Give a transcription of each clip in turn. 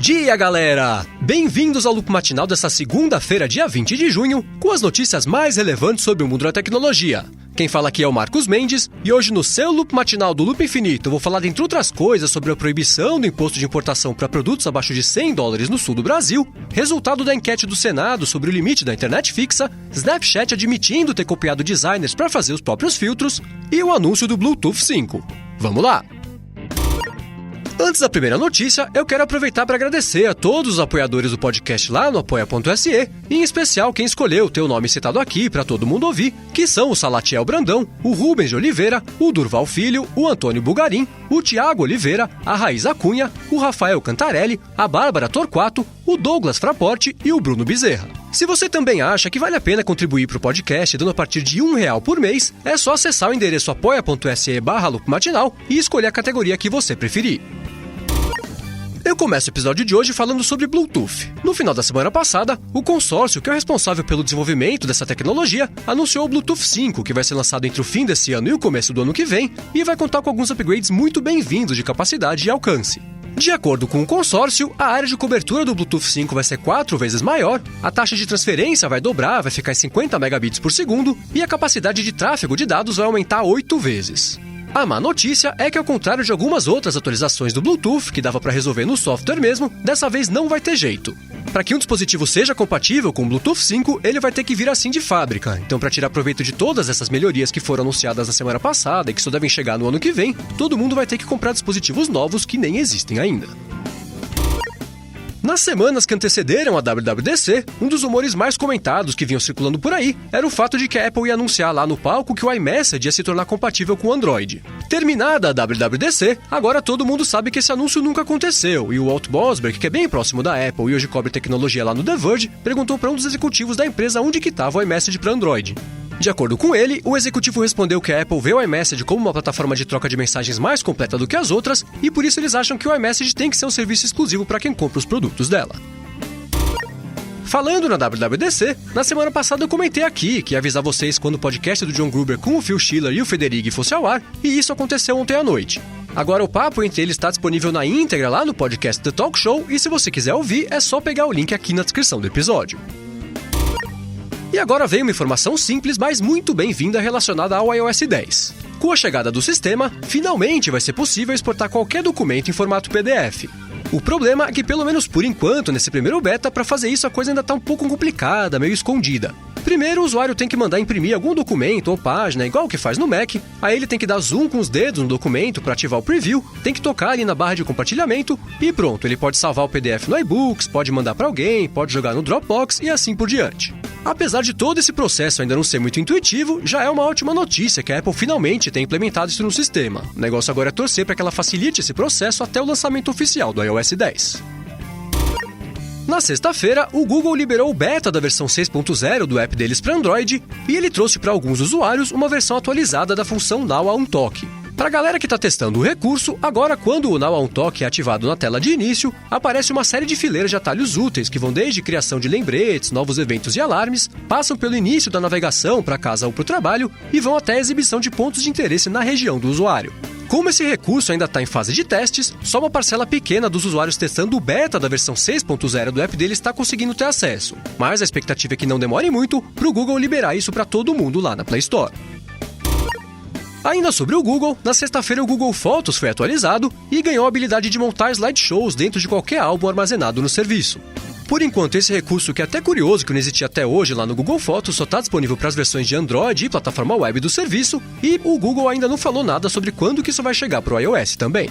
dia, galera! Bem-vindos ao Loop Matinal dessa segunda-feira, dia 20 de junho, com as notícias mais relevantes sobre o mundo da tecnologia. Quem fala aqui é o Marcos Mendes, e hoje no seu Loop Matinal do Loop Infinito eu vou falar, dentre outras coisas, sobre a proibição do imposto de importação para produtos abaixo de $100 no sul do Brasil, resultado da enquete do Senado sobre o limite da internet fixa, Snapchat admitindo ter copiado designers para fazer os próprios filtros, e o anúncio do Bluetooth 5. Vamos lá! Antes da primeira notícia, eu quero aproveitar para agradecer a todos os apoiadores do podcast lá no apoia.se, e em especial quem escolheu ter o nome citado aqui para todo mundo ouvir, que são o Salatiel Brandão, o Rubens de Oliveira, o Durval Filho, o Antônio Bugarim, o Tiago Oliveira, a Raíza Cunha, o Rafael Cantarelli, a Bárbara Torquato, o Douglas Fraporte e o Bruno Bezerra. Se você também acha que vale a pena contribuir para o podcast dando a partir de R$1 por mês, é só acessar o endereço apoia.se/loopmatinal e escolher a categoria que você preferir. Eu começo o episódio de hoje falando sobre Bluetooth. No final da semana passada, o consórcio que é o responsável pelo desenvolvimento dessa tecnologia anunciou o Bluetooth 5, que vai ser lançado entre o fim desse ano e o começo do ano que vem, e vai contar com alguns upgrades muito bem-vindos de capacidade e alcance. De acordo com o consórcio, a área de cobertura do Bluetooth 5 vai ser 4 vezes maior, a taxa de transferência vai dobrar, vai ficar em 50 megabits por segundo, e a capacidade de tráfego de dados vai aumentar 8 vezes. A má notícia é que, ao contrário de algumas outras atualizações do Bluetooth, que dava para resolver no software mesmo, dessa vez não vai ter jeito. Para que um dispositivo seja compatível com o Bluetooth 5, ele vai ter que vir assim de fábrica. Então, para tirar proveito de todas essas melhorias que foram anunciadas na semana passada e que só devem chegar no ano que vem, todo mundo vai ter que comprar dispositivos novos que nem existem ainda. Nas semanas que antecederam a WWDC, um dos rumores mais comentados que vinham circulando por aí era o fato de que a Apple ia anunciar lá no palco que o iMessage ia se tornar compatível com o Android. Terminada a WWDC, agora todo mundo sabe que esse anúncio nunca aconteceu, e o Walt Bosberg, que é bem próximo da Apple e hoje cobre tecnologia lá no The Verge, perguntou para um dos executivos da empresa onde que estava o iMessage para Android. De acordo com ele, o executivo respondeu que a Apple vê o iMessage como uma plataforma de troca de mensagens mais completa do que as outras, e por isso eles acham que o iMessage tem que ser um serviço exclusivo para quem compra os produtos dela. Falando na WWDC, na semana passada eu comentei aqui que ia avisar vocês quando o podcast do John Gruber com o Phil Schiller e o Federighi fosse ao ar, e isso aconteceu ontem à noite. Agora o papo entre eles está disponível na íntegra lá no podcast The Talk Show, e se você quiser ouvir, é só pegar o link aqui na descrição do episódio. E agora vem uma informação simples, mas muito bem-vinda relacionada ao iOS 10. Com a chegada do sistema, finalmente vai ser possível exportar qualquer documento em formato PDF. O problema é que, pelo menos por enquanto, nesse primeiro beta, para fazer isso a coisa ainda está um pouco complicada, meio escondida. Primeiro, o usuário tem que mandar imprimir algum documento ou página, igual o que faz no Mac, aí ele tem que dar zoom com os dedos no documento para ativar o preview, tem que tocar ali na barra de compartilhamento e pronto, ele pode salvar o PDF no iBooks, pode mandar para alguém, pode jogar no Dropbox e assim por diante. Apesar de todo esse processo ainda não ser muito intuitivo, já é uma ótima notícia que a Apple finalmente tem implementado isso no sistema. O negócio agora é torcer para que ela facilite esse processo até o lançamento oficial do iOS 10. Na sexta-feira, o Google liberou o beta da versão 6.0 do app deles para Android e ele trouxe para alguns usuários uma versão atualizada da função Now a um toque. Para a galera que está testando o recurso, agora quando o Now a um toque é ativado na tela de início, aparece uma série de fileiras de atalhos úteis que vão desde criação de lembretes, novos eventos e alarmes, passam pelo início da navegação para casa ou para o trabalho e vão até a exibição de pontos de interesse na região do usuário. Como esse recurso ainda está em fase de testes, só uma parcela pequena dos usuários testando o beta da versão 6.0 do app dele está conseguindo ter acesso, mas a expectativa é que não demore muito para o Google liberar isso para todo mundo lá na Play Store. Ainda sobre o Google, na sexta-feira o Google Fotos foi atualizado e ganhou a habilidade de montar slideshows dentro de qualquer álbum armazenado no serviço. Por enquanto, esse recurso, que é até curioso que não existia até hoje lá no Google Fotos, só está disponível para as versões de Android e plataforma web do serviço, e o Google ainda não falou nada sobre quando que isso vai chegar para o iOS também.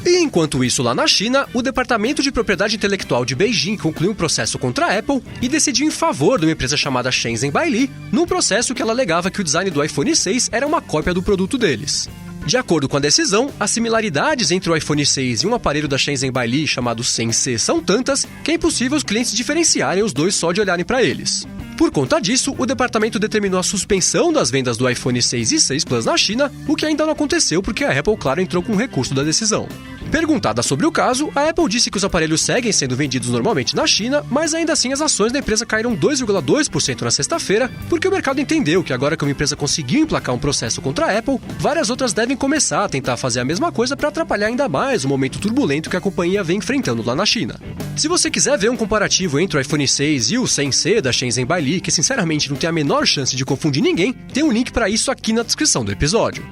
E enquanto isso, lá na China, o Departamento de Propriedade Intelectual de Beijing concluiu um processo contra a Apple e decidiu em favor de uma empresa chamada Shenzhen Baili, num processo que ela alegava que o design do iPhone 6 era uma cópia do produto deles. De acordo com a decisão, as similaridades entre o iPhone 6 e um aparelho da Shenzhen Baili chamado Sensei são tantas que é impossível os clientes diferenciarem os dois só de olharem para eles. Por conta disso, o departamento determinou a suspensão das vendas do iPhone 6 e 6 Plus na China, o que ainda não aconteceu porque a Apple, claro, entrou com o recurso da decisão. Perguntada sobre o caso, a Apple disse que os aparelhos seguem sendo vendidos normalmente na China, mas ainda assim as ações da empresa caíram 2,2% na sexta-feira, porque o mercado entendeu que agora que uma empresa conseguiu emplacar um processo contra a Apple, várias outras devem começar a tentar fazer a mesma coisa para atrapalhar ainda mais o momento turbulento que a companhia vem enfrentando lá na China. Se você quiser ver um comparativo entre o iPhone 6 e o 100C da Shenzhen Baili, que sinceramente não tem a menor chance de confundir ninguém, tem um link para isso aqui na descrição do episódio.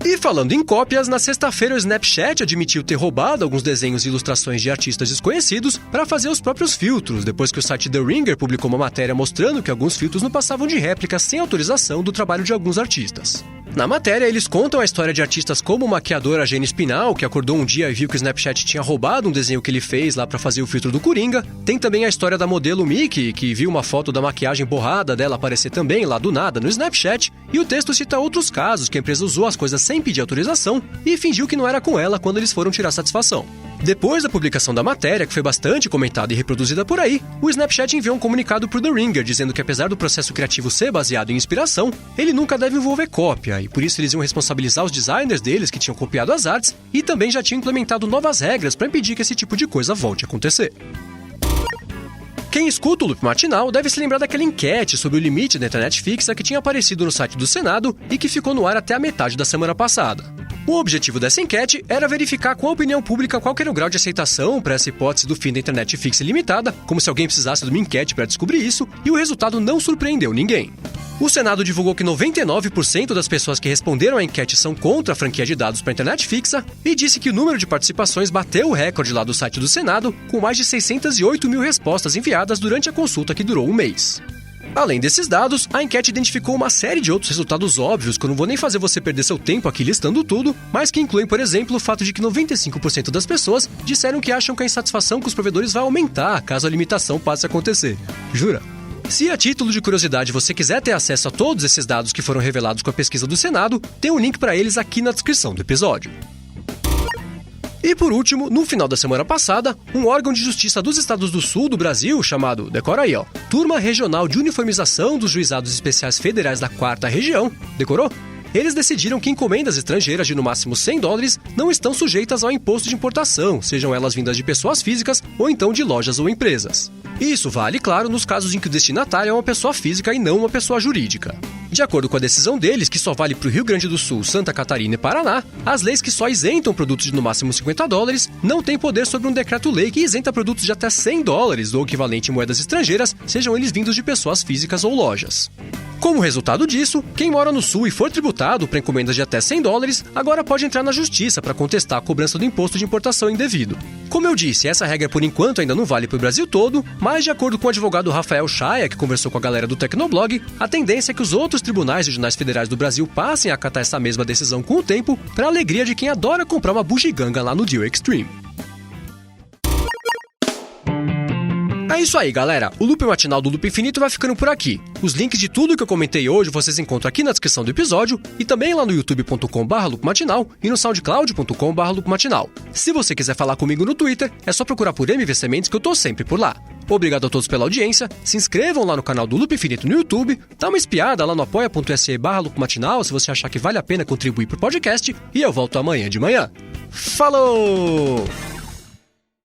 E falando em cópias, na sexta-feira o Snapchat admitiu ter roubado alguns desenhos e ilustrações de artistas desconhecidos para fazer os próprios filtros, depois que o site The Ringer publicou uma matéria mostrando que alguns filtros não passavam de réplicas sem autorização do trabalho de alguns artistas. Na matéria, eles contam a história de artistas como o maquiador Jane Spinall, que acordou um dia e viu que o Snapchat tinha roubado um desenho que ele fez lá para fazer o filtro do Coringa. Tem também a história da modelo Mickey, que viu uma foto da maquiagem borrada dela aparecer também lá do nada no Snapchat. E o texto cita outros casos que a empresa usou as coisas sem pedir autorização e fingiu que não era com ela quando eles foram tirar satisfação. Depois da publicação da matéria, que foi bastante comentada e reproduzida por aí, o Snapchat enviou um comunicado pro The Ringer dizendo que apesar do processo criativo ser baseado em inspiração, ele nunca deve envolver cópia, e por isso eles iam responsabilizar os designers deles que tinham copiado as artes e também já tinham implementado novas regras para impedir que esse tipo de coisa volte a acontecer. Quem escuta o Loop Matinal deve se lembrar daquela enquete sobre o limite da internet fixa que tinha aparecido no site do Senado e que ficou no ar até a metade da semana passada. O objetivo dessa enquete era verificar com a opinião pública qual era o grau de aceitação para essa hipótese do fim da internet fixa ilimitada, como se alguém precisasse de uma enquete para descobrir isso, e o resultado não surpreendeu ninguém. O Senado divulgou que 99% das pessoas que responderam à enquete são contra a franquia de dados para a internet fixa e disse que o número de participações bateu o recorde lá do site do Senado, com mais de 608 mil respostas enviadas durante a consulta que durou um mês. Além desses dados, a enquete identificou uma série de outros resultados óbvios que eu não vou nem fazer você perder seu tempo aqui listando tudo, mas que incluem, por exemplo, o fato de que 95% das pessoas disseram que acham que a insatisfação com os provedores vai aumentar caso a limitação passe a acontecer. Jura? Se a título de curiosidade você quiser ter acesso a todos esses dados que foram revelados com a pesquisa do Senado, tem um link para eles aqui na descrição do episódio. E por último, no final da semana passada, um órgão de justiça dos estados do sul do Brasil, chamado, decora aí ó, Turma Regional de Uniformização dos Juizados Especiais Federais da 4ª Região, decorou? Eles decidiram que encomendas estrangeiras de no máximo $100 não estão sujeitas ao imposto de importação, sejam elas vindas de pessoas físicas ou então de lojas ou empresas. Isso vale, claro, nos casos em que o destinatário é uma pessoa física e não uma pessoa jurídica. De acordo com a decisão deles, que só vale para o Rio Grande do Sul, Santa Catarina e Paraná, as leis que só isentam produtos de no máximo $50 não têm poder sobre um decreto-lei que isenta produtos de até $100 ou equivalente em moedas estrangeiras, sejam eles vindos de pessoas físicas ou lojas. Como resultado disso, quem mora no Sul e for tributado para encomendas de até $100, agora pode entrar na justiça para contestar a cobrança do imposto de importação indevido. Como eu disse, essa regra por enquanto ainda não vale para o Brasil todo, mas de acordo com o advogado Rafael Chaia, que conversou com a galera do Tecnoblog, a tendência é que os outros tribunais regionais federais do Brasil passem a acatar essa mesma decisão com o tempo, para a alegria de quem adora comprar uma bugiganga lá no Deal Extreme. É isso aí, galera. O Loop Matinal do Loop Infinito vai ficando por aqui. Os links de tudo que eu comentei hoje vocês encontram aqui na descrição do episódio e também lá no youtube.com/loopmatinal e no soundcloud.com/loopmatinal. Se você quiser falar comigo no Twitter, é só procurar por MV Sementes que eu tô sempre por lá. Obrigado a todos pela audiência, se inscrevam lá no canal do Loop Infinito no YouTube, dá uma espiada lá no apoia.se/loopmatinal se você achar que vale a pena contribuir pro podcast e eu volto amanhã de manhã. Falou!